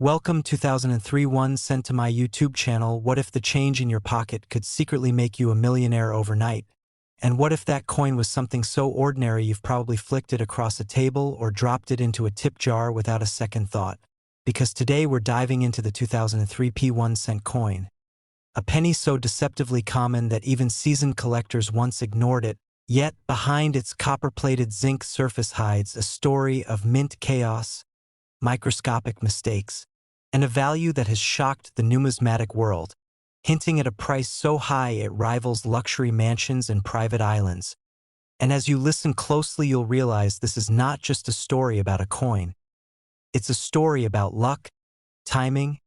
Welcome 2003 one sent to my YouTube channel. What if the change in your pocket could secretly make you a millionaire overnight? And what if that coin was something so ordinary you've probably flicked it across a table or dropped it into a tip jar without a second thought? Because today we're diving into the 2003 1 cent coin. A penny so deceptively common that even seasoned collectors once ignored it, yet behind its copper-plated zinc surface hides a story of mint chaos, microscopic mistakes, and a value that has shocked the numismatic world, hinting at a price so high it rivals luxury mansions and private islands. And as you listen closely, you'll realize this is not just a story about a coin. It's a story about luck, timing,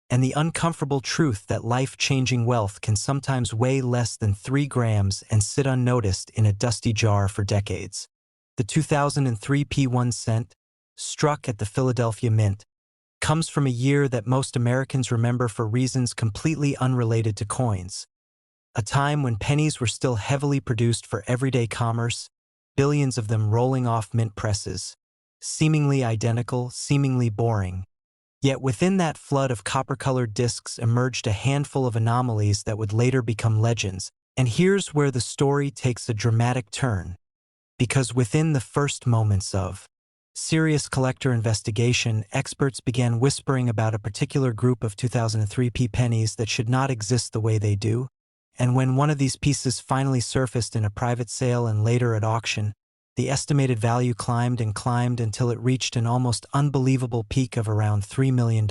and the uncomfortable truth that life-changing wealth can sometimes weigh less than 3 grams and sit unnoticed in a dusty jar for decades. The 2003 1 cent, struck at the Philadelphia Mint, comes from a year that most Americans remember for reasons completely unrelated to coins. A time when pennies were still heavily produced for everyday commerce, billions of them rolling off mint presses. Seemingly identical, seemingly boring. Yet within that flood of copper-colored discs emerged a handful of anomalies that would later become legends. And here's where the story takes a dramatic turn. Because within the first moments of serious collector investigation, experts began whispering about a particular group of 2003 pennies that should not exist the way they do. And when one of these pieces finally surfaced in a private sale and later at auction, the estimated value climbed and climbed until it reached an almost unbelievable peak of around $3 million,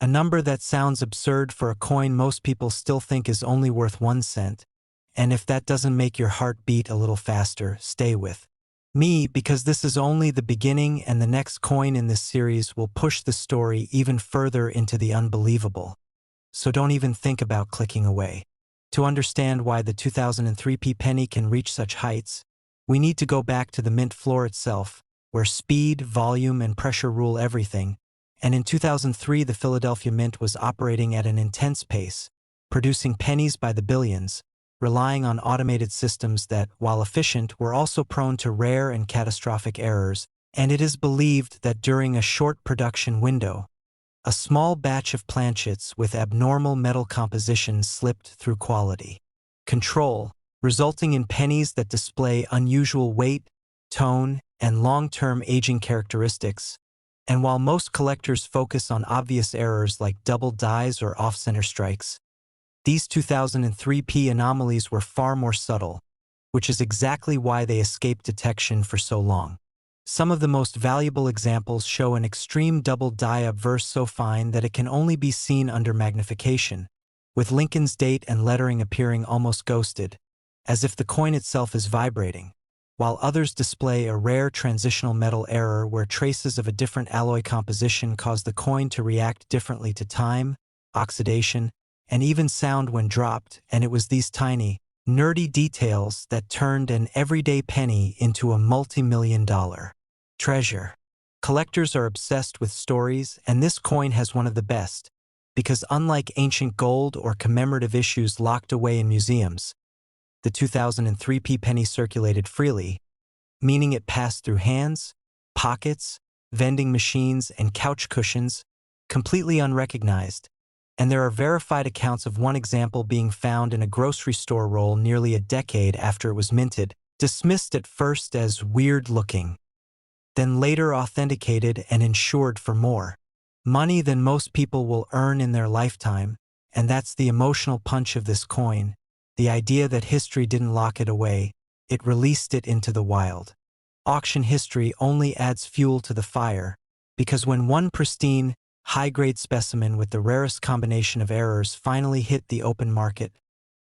a number that sounds absurd for a coin most people still think is only worth 1 cent. And if that doesn't make your heart beat a little faster, stay with me, because this is only the beginning, and the next coin in this series will push the story even further into the unbelievable. So don't even think about clicking away. To understand why the 2003 penny can reach such heights, we need to go back to the mint floor itself, where speed, volume, and pressure rule everything. And in 2003, the Philadelphia Mint was operating at an intense pace, producing pennies by the billions, relying on automated systems that, while efficient, were also prone to rare and catastrophic errors. And it is believed that during a short production window, a small batch of planchets with abnormal metal composition slipped through quality control, resulting in pennies that display unusual weight, tone, and long-term aging characteristics. And while most collectors focus on obvious errors like double dies or off-center strikes, these 2003 anomalies were far more subtle, which is exactly why they escaped detection for so long. Some of the most valuable examples show an extreme double die obverse so fine that it can only be seen under magnification, with Lincoln's date and lettering appearing almost ghosted, as if the coin itself is vibrating, while others display a rare transitional metal error where traces of a different alloy composition cause the coin to react differently to time, oxidation, and even sound when dropped. And it was these tiny, nerdy details that turned an everyday penny into a multi-million-dollar treasure. Collectors are obsessed with stories, and this coin has one of the best, because unlike ancient gold or commemorative issues locked away in museums, the 2003 penny circulated freely, meaning it passed through hands, pockets, vending machines, and couch cushions, completely unrecognized. And there are verified accounts of one example being found in a grocery store roll nearly a decade after it was minted, dismissed at first as weird-looking, then later authenticated and insured for more money than most people will earn in their lifetime. And that's the emotional punch of this coin. The idea that history didn't lock it away, it released it into the wild. Auction history only adds fuel to the fire, because when one pristine, high-grade specimen with the rarest combination of errors finally hit the open market,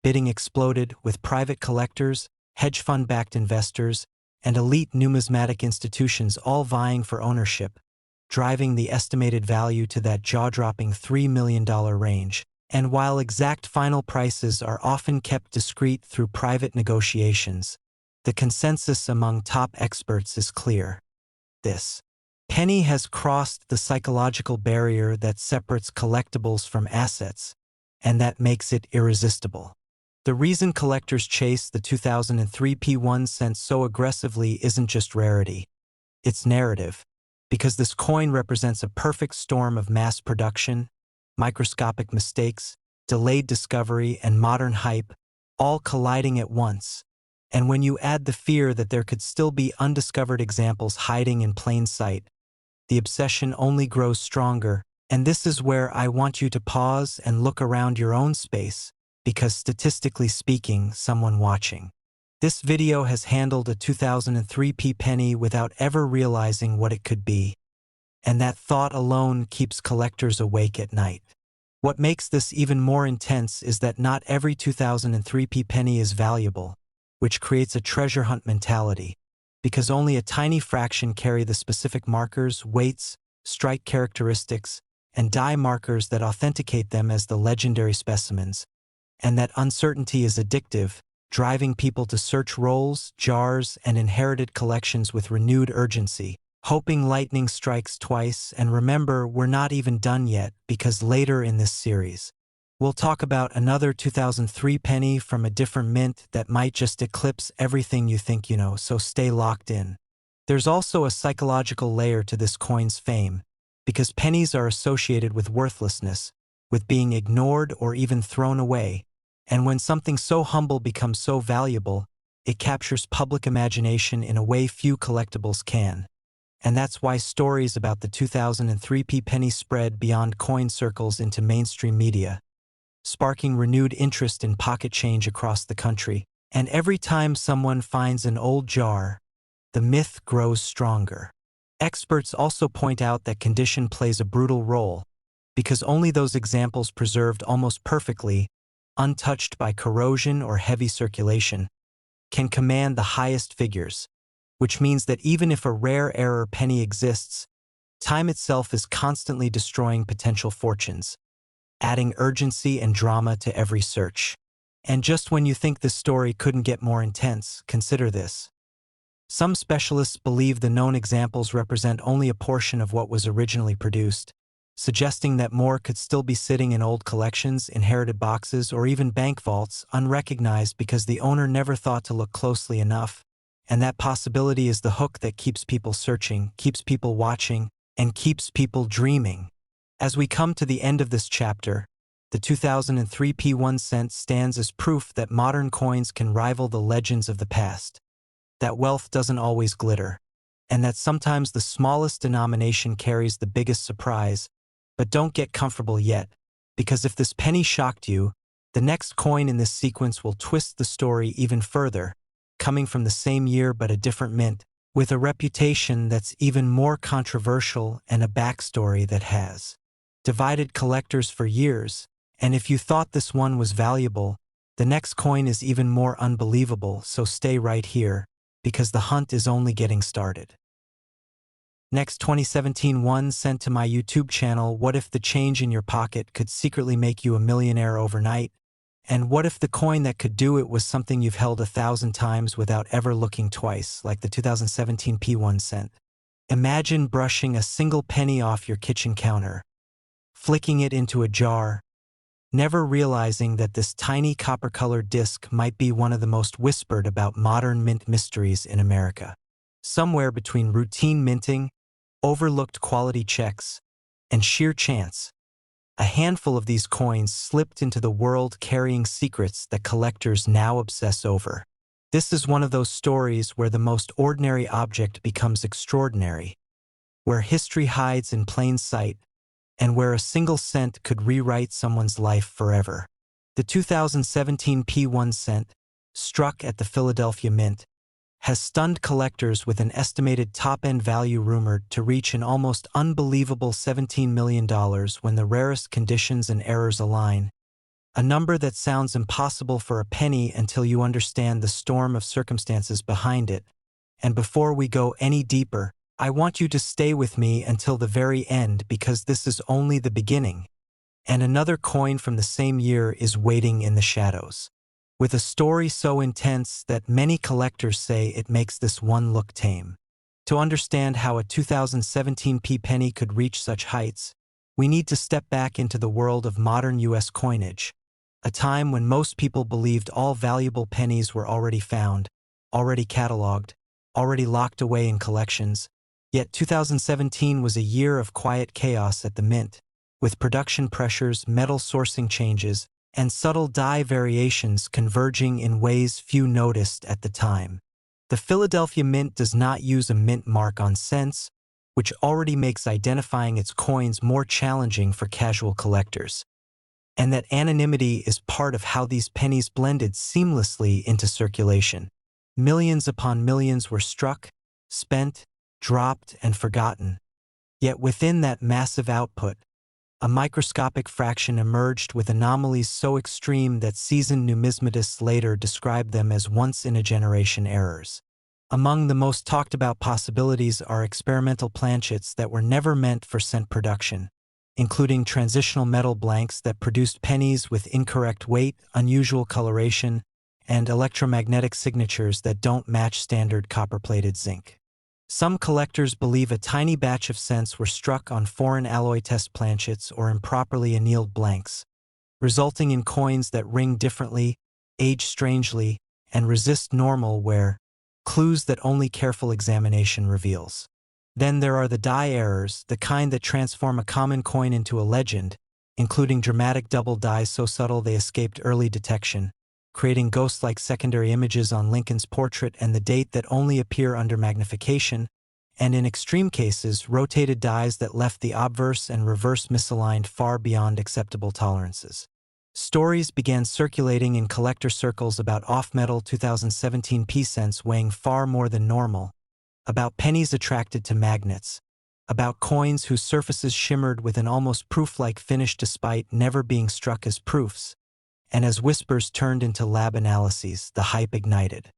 bidding exploded, with private collectors, hedge fund-backed investors, and elite numismatic institutions all vying for ownership, driving the estimated value to that jaw-dropping $3 million range. And while exact final prices are often kept discreet through private negotiations, the consensus among top experts is clear. This penny has crossed the psychological barrier that separates collectibles from assets, and that makes it irresistible. The reason collectors chase the 2003 1 cent so aggressively isn't just rarity, it's narrative. because this coin represents a perfect storm of mass production, microscopic mistakes, delayed discovery, and modern hype, all colliding at once. And when you add the fear that there could still be undiscovered examples hiding in plain sight, the obsession only grows stronger. And this is where I want you to pause and look around your own space, because statistically speaking, someone watching this video has handled a 2003p penny without ever realizing what it could be. And that thought alone keeps collectors awake at night. What makes this even more intense is that not every 2003p penny is valuable, which creates a treasure hunt mentality, because only a tiny fraction carry the specific markers, weights, strike characteristics, and die markers that authenticate them as the legendary specimens. And that uncertainty is addictive, driving people to search rolls, jars, and inherited collections with renewed urgency, hoping lightning strikes twice. And remember, we're not even done yet, because later in this series, we'll talk about another 2003 penny from a different mint that might just eclipse everything you think you know, so stay locked in. There's also a psychological layer to this coin's fame, because pennies are associated with worthlessness, with being ignored or even thrown away. And when something so humble becomes so valuable, it captures public imagination in a way few collectibles can. And that's why stories about the 2003p penny spread beyond coin circles into mainstream media, sparking renewed interest in pocket change across the country. And every time someone finds an old jar, the myth grows stronger. Experts also point out that condition plays a brutal role, because only those examples preserved almost perfectly, untouched by corrosion or heavy circulation, can command the highest figures, which means that even if a rare error penny exists, time itself is constantly destroying potential fortunes, adding urgency and drama to every search. And just when you think the story couldn't get more intense, consider this. Some specialists believe the known examples represent only a portion of what was originally produced, suggesting that more could still be sitting in old collections, inherited boxes, or even bank vaults, unrecognized because the owner never thought to look closely enough. And that possibility is the hook that keeps people searching, keeps people watching, and keeps people dreaming. As we come to the end of this chapter, the 2003 P1 cent stands as proof that modern coins can rival the legends of the past, that wealth doesn't always glitter, and that sometimes the smallest denomination carries the biggest surprise. But don't get comfortable yet, because if this penny shocked you, the next coin in this sequence will twist the story even further, coming from the same year but a different mint, with a reputation that's even more controversial and a backstory that has divided collectors for years. And if you thought this one was valuable, the next coin is even more unbelievable, so stay right here, because the hunt is only getting started. Next, 2017 one sent to my YouTube channel. What if the change in your pocket could secretly make you a millionaire overnight? And what if the coin that could do it was something you've held 1,000 times without ever looking twice, like the 2017 P1 cent? Imagine brushing a single penny off your kitchen counter, flicking it into a jar, never realizing that this tiny copper-colored disc might be one of the most whispered about modern mint mysteries in America. Somewhere between routine minting, overlooked quality checks, and sheer chance, a handful of these coins slipped into the world carrying secrets that collectors now obsess over. This is one of those stories where the most ordinary object becomes extraordinary, where history hides in plain sight, and where a single cent could rewrite someone's life forever. The 2017 P1 cent, struck at the Philadelphia Mint, has stunned collectors with an estimated top-end value rumored to reach an almost unbelievable $17 million when the rarest conditions and errors align, a number that sounds impossible for a penny until you understand the storm of circumstances behind it. And before we go any deeper, I want you to stay with me until the very end, because this is only the beginning, and another coin from the same year is waiting in the shadows, with a story so intense that many collectors say it makes this one look tame. To understand how a 2017 P penny could reach such heights, we need to step back into the world of modern U.S. coinage, a time when most people believed all valuable pennies were already found, already cataloged, already locked away in collections. Yet 2017 was a year of quiet chaos at the mint, with production pressures, metal sourcing changes, and subtle die variations converging in ways few noticed at the time. The Philadelphia Mint does not use a mint mark on cents, which already makes identifying its coins more challenging for casual collectors. And that anonymity is part of how these pennies blended seamlessly into circulation. Millions upon millions were struck, spent, dropped, and forgotten. Yet within that massive output, a microscopic fraction emerged with anomalies so extreme that seasoned numismatists later described them as once-in-a-generation errors. Among the most talked-about possibilities are experimental planchets that were never meant for cent production, including transitional metal blanks that produced pennies with incorrect weight, unusual coloration, and electromagnetic signatures that don't match standard copper-plated zinc. Some collectors believe a tiny batch of cents were struck on foreign alloy test planchets or improperly annealed blanks, resulting in coins that ring differently, age strangely, and resist normal wear, clues that only careful examination reveals. Then there are the die errors, the kind that transform a common coin into a legend, including dramatic double dies so subtle they escaped early detection, creating ghost-like secondary images on Lincoln's portrait and the date that only appear under magnification, and in extreme cases, rotated dies that left the obverse and reverse misaligned far beyond acceptable tolerances. Stories began circulating in collector circles about off-metal 2017 p-cents weighing far more than normal, about pennies attracted to magnets, about coins whose surfaces shimmered with an almost proof-like finish despite never being struck as proofs. And as whispers turned into lab analyses, the hype ignited.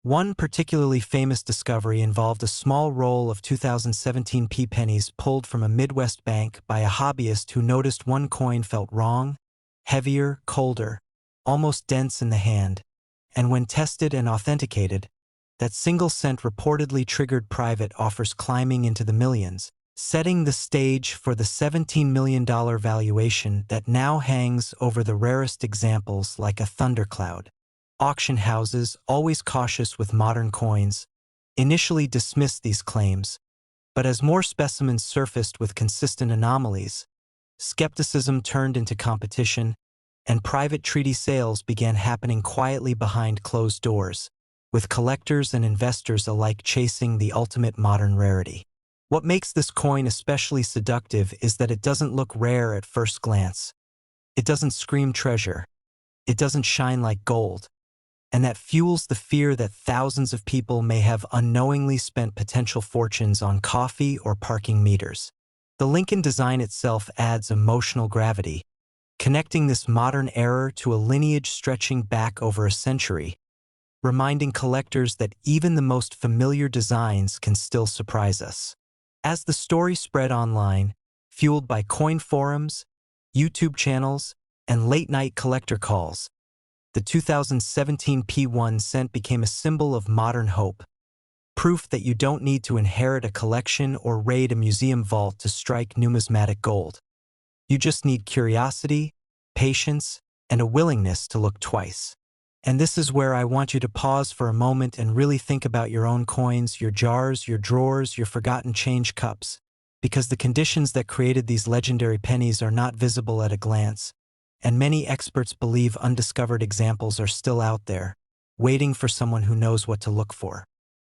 One particularly famous discovery involved a small roll of 2017 p pennies pulled from a Midwest bank by a hobbyist who noticed one coin felt wrong, heavier, colder, almost dense in the hand, and when tested and authenticated, that single cent reportedly triggered private offers climbing into the millions, setting the stage for the $17 million valuation that now hangs over the rarest examples like a thundercloud. Auction houses, always cautious with modern coins, initially dismissed these claims, but as more specimens surfaced with consistent anomalies, skepticism turned into competition, and private treaty sales began happening quietly behind closed doors, with collectors and investors alike chasing the ultimate modern rarity. What makes this coin especially seductive is that it doesn't look rare at first glance. It doesn't scream treasure. It doesn't shine like gold. And that fuels the fear that thousands of people may have unknowingly spent potential fortunes on coffee or parking meters. The Lincoln design itself adds emotional gravity, connecting this modern error to a lineage stretching back over a century, reminding collectors that even the most familiar designs can still surprise us. As the story spread online, fueled by coin forums, YouTube channels, and late-night collector calls, the 2017 P1 cent became a symbol of modern hope, proof that you don't need to inherit a collection or raid a museum vault to strike numismatic gold. You just need curiosity, patience, and a willingness to look twice. And this is where I want you to pause for a moment and really think about your own coins, your jars, your drawers, your forgotten change cups, because the conditions that created these legendary pennies are not visible at a glance, and many experts believe undiscovered examples are still out there, waiting for someone who knows what to look for.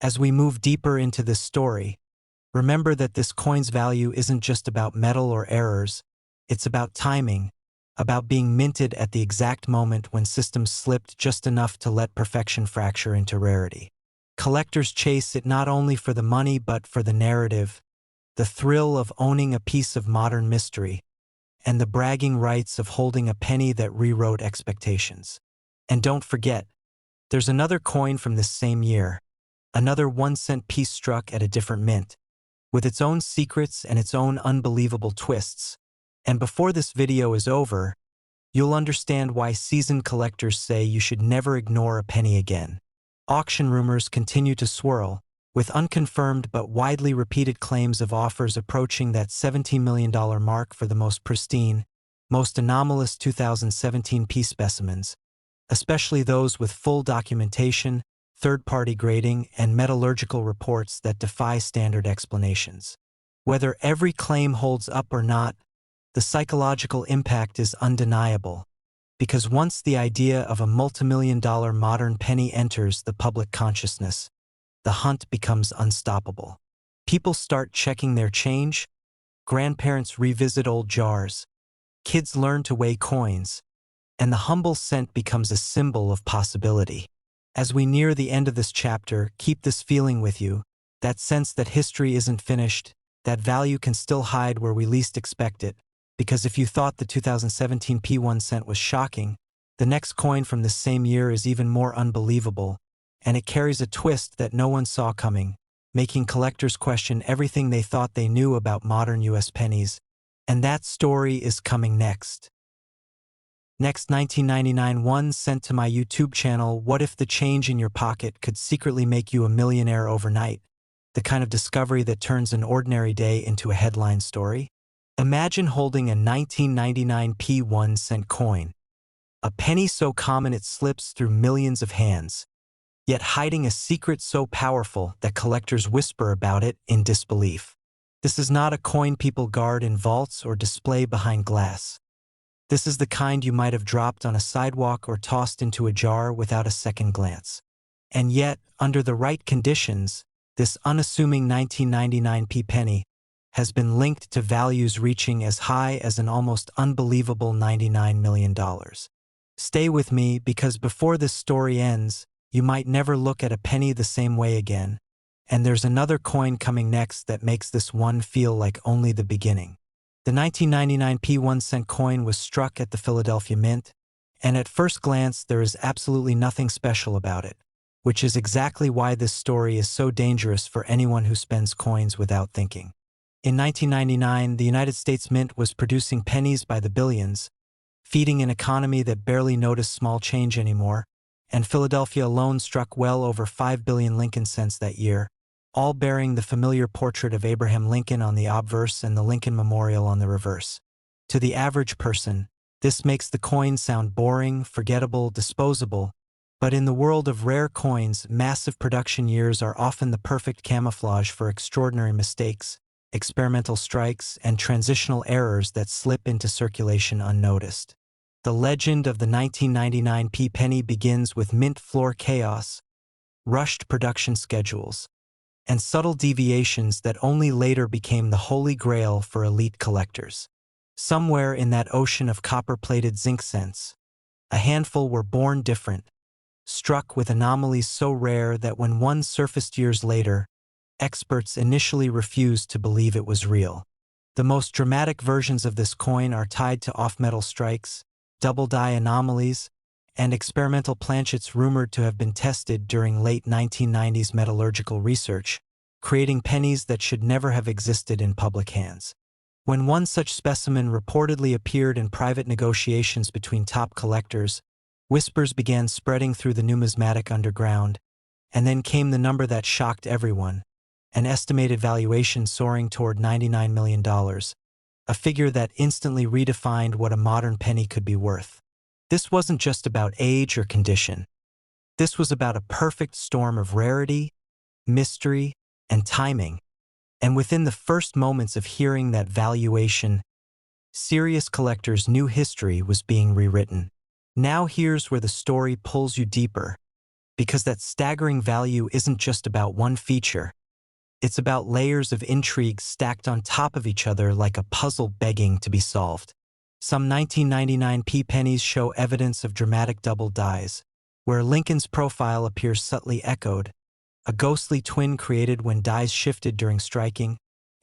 As we move deeper into this story, remember that this coin's value isn't just about metal or errors, it's about timing, about being minted at the exact moment when systems slipped just enough to let perfection fracture into rarity. Collectors chase it not only for the money but for the narrative, the thrill of owning a piece of modern mystery, and the bragging rights of holding a penny that rewrote expectations. And don't forget, there's another coin from this same year, another 1-cent piece struck at a different mint, with its own secrets and its own unbelievable twists. And before this video is over, you'll understand why seasoned collectors say you should never ignore a penny again. Auction rumors continue to swirl, with unconfirmed but widely repeated claims of offers approaching that $17 million mark for the most pristine, most anomalous 2017 piece specimens, especially those with full documentation, third-party grading, and metallurgical reports that defy standard explanations. Whether every claim holds up or not, the psychological impact is undeniable, because once the idea of a multimillion-dollar modern penny enters the public consciousness, the hunt becomes unstoppable. People start checking their change, grandparents revisit old jars, kids learn to weigh coins, and the humble cent becomes a symbol of possibility. As we near the end of this chapter, keep this feeling with you, that sense that history isn't finished, that value can still hide where we least expect it, because if you thought the 2017 P1 cent was shocking, the next coin from this same year is even more unbelievable, and it carries a twist that no one saw coming, making collectors question everything they thought they knew about modern US pennies. And that story is coming next. Next, 1999 1 cent to my YouTube channel. What if the change in your pocket could secretly make you a millionaire overnight? The kind of discovery that turns an ordinary day into a headline story? Imagine holding a 1999 P1 cent coin, a penny so common it slips through millions of hands, yet hiding a secret so powerful that collectors whisper about it in disbelief. This is not a coin people guard in vaults or display behind glass. This is the kind you might have dropped on a sidewalk or tossed into a jar without a second glance. And yet, under the right conditions, this unassuming 1999 p penny has been linked to values reaching as high as an almost unbelievable $99 million. Stay with me, because before this story ends, you might never look at a penny the same way again, and there's another coin coming next that makes this one feel like only the beginning. The 1999 P1 cent coin was struck at the Philadelphia Mint, and at first glance there is absolutely nothing special about it, which is exactly why this story is so dangerous for anyone who spends coins without thinking. In 1999, the United States Mint was producing pennies by the billions, feeding an economy that barely noticed small change anymore, and Philadelphia alone struck well over 5 billion Lincoln cents that year, all bearing the familiar portrait of Abraham Lincoln on the obverse and the Lincoln Memorial on the reverse. To the average person, this makes the coin sound boring, forgettable, disposable, but in the world of rare coins, massive production years are often the perfect camouflage for extraordinary mistakes, experimental strikes, and transitional errors that slip into circulation unnoticed. The legend of the 1999 p penny begins with mint floor chaos, rushed production schedules, and subtle deviations that only later became the holy grail for elite collectors. Somewhere in that ocean of copper-plated zinc cents, a handful were born different, struck with anomalies so rare that when one surfaced years later, experts initially refused to believe it was real. The most dramatic versions of this coin are tied to off-metal strikes, double-die anomalies, and experimental planchets rumored to have been tested during late 1990s metallurgical research, creating pennies that should never have existed in public hands. When one such specimen reportedly appeared in private negotiations between top collectors, whispers began spreading through the numismatic underground, and then came the number that shocked everyone, an estimated valuation soaring toward $99 million, a figure that instantly redefined what a modern penny could be worth. This wasn't just about age or condition. This was about a perfect storm of rarity, mystery, and timing. And within the first moments of hearing that valuation, serious collectors knew history was being rewritten. Now here's where the story pulls you deeper, because that staggering value isn't just about one feature. It's about layers of intrigue stacked on top of each other like a puzzle begging to be solved. Some 1999 p pennies show evidence of dramatic double dies, where Lincoln's profile appears subtly echoed, a ghostly twin created when dies shifted during striking,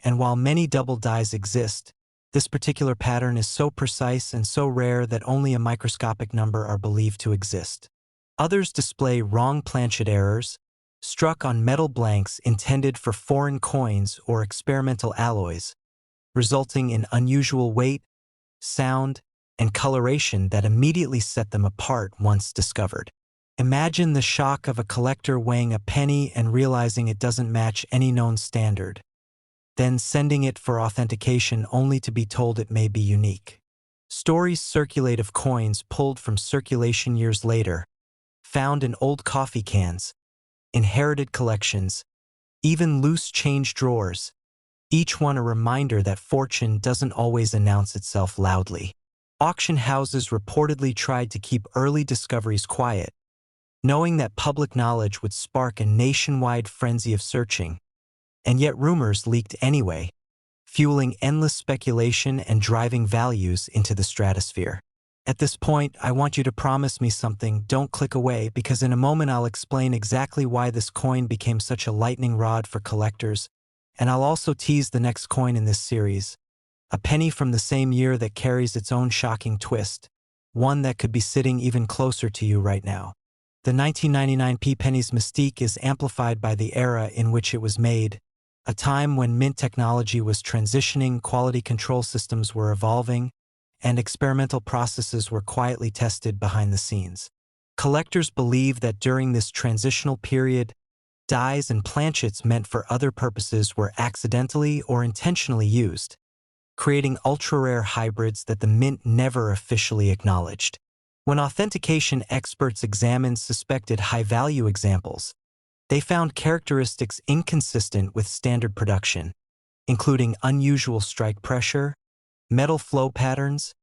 and while many double dies exist, this particular pattern is so precise and so rare that only a microscopic number are believed to exist. Others display wrong planchet errors, struck on metal blanks intended for foreign coins or experimental alloys, resulting in unusual weight, sound, and coloration that immediately set them apart once discovered. Imagine the shock of a collector weighing a penny and realizing it doesn't match any known standard, then sending it for authentication only to be told it may be unique. Stories circulate of coins pulled from circulation years later, found in old coffee cans, inherited collections, even loose change drawers, each one a reminder that fortune doesn't always announce itself loudly. Auction houses reportedly tried to keep early discoveries quiet, knowing that public knowledge would spark a nationwide frenzy of searching, and yet rumors leaked anyway, fueling endless speculation and driving values into the stratosphere. At this point, I want you to promise me something. Don't click away, because in a moment I'll explain exactly why this coin became such a lightning rod for collectors, and I'll also tease the next coin in this series, a penny from the same year that carries its own shocking twist, one that could be sitting even closer to you right now. The 1999 penny's mystique is amplified by the era in which it was made, a time when mint technology was transitioning, quality control systems were evolving, and experimental processes were quietly tested behind the scenes. Collectors believe that during this transitional period, dies and planchets meant for other purposes were accidentally or intentionally used, creating ultra-rare hybrids that the mint never officially acknowledged. When authentication experts examined suspected high-value examples, they found characteristics inconsistent with standard production, including unusual strike pressure, metal flow patterns,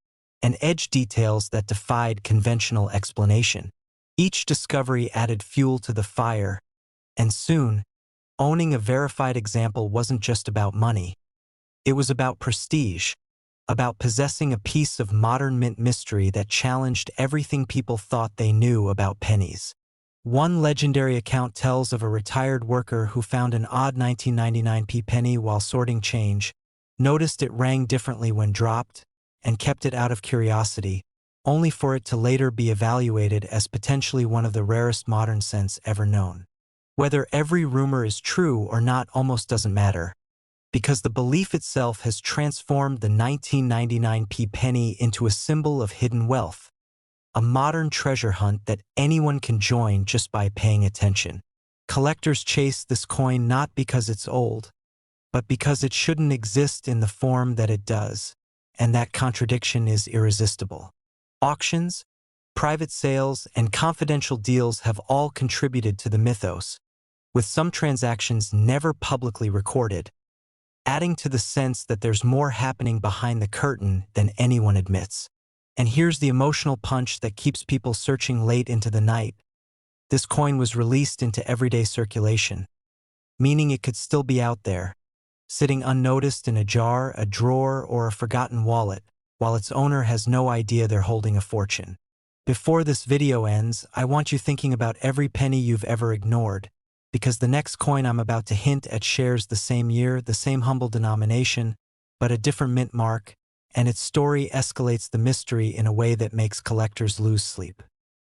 and edge details that defied conventional explanation. Each discovery added fuel to the fire, and soon, owning a verified example wasn't just about money. It was about prestige, about possessing a piece of modern mint mystery that challenged everything people thought they knew about pennies. One legendary account tells of a retired worker who found an odd 1999 penny while sorting change, noticed it rang differently when dropped, and kept it out of curiosity, only for it to later be evaluated as potentially one of the rarest modern cents ever known. Whether every rumor is true or not almost doesn't matter, because the belief itself has transformed the 1999 penny into a symbol of hidden wealth, a modern treasure hunt that anyone can join just by paying attention. Collectors chase this coin not because it's old, but because it shouldn't exist in the form that it does, and that contradiction is irresistible. Auctions, private sales, and confidential deals have all contributed to the mythos, with some transactions never publicly recorded, adding to the sense that there's more happening behind the curtain than anyone admits. And here's the emotional punch that keeps people searching late into the night. This coin was released into everyday circulation, meaning it could still be out there, sitting unnoticed in a jar, a drawer, or a forgotten wallet, while its owner has no idea they're holding a fortune. Before this video ends, I want you thinking about every penny you've ever ignored, because the next coin I'm about to hint at shares the same year, the same humble denomination, but a different mint mark, and its story escalates the mystery in a way that makes collectors lose sleep.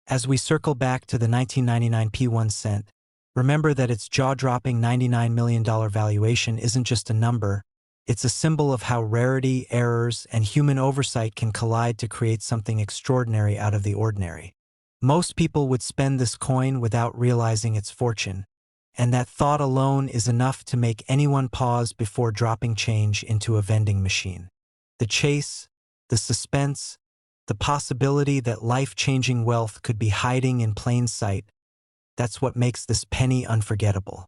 As we circle back to the 1999 1 cent, remember that its jaw-dropping $99 million valuation isn't just a number, it's a symbol of how rarity, errors, and human oversight can collide to create something extraordinary out of the ordinary. Most people would spend this coin without realizing its fortune, and that thought alone is enough to make anyone pause before dropping change into a vending machine. The chase, the suspense, the possibility that life-changing wealth could be hiding in plain sight, that's what makes this penny unforgettable.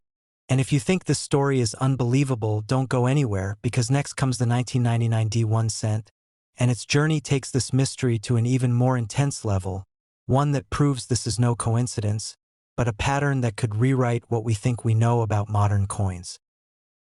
And if you think this story is unbelievable, don't go anywhere, because next comes the 1999 1 cent, and its journey takes this mystery to an even more intense level, one that proves this is no coincidence, but a pattern that could rewrite what we think we know about modern coins.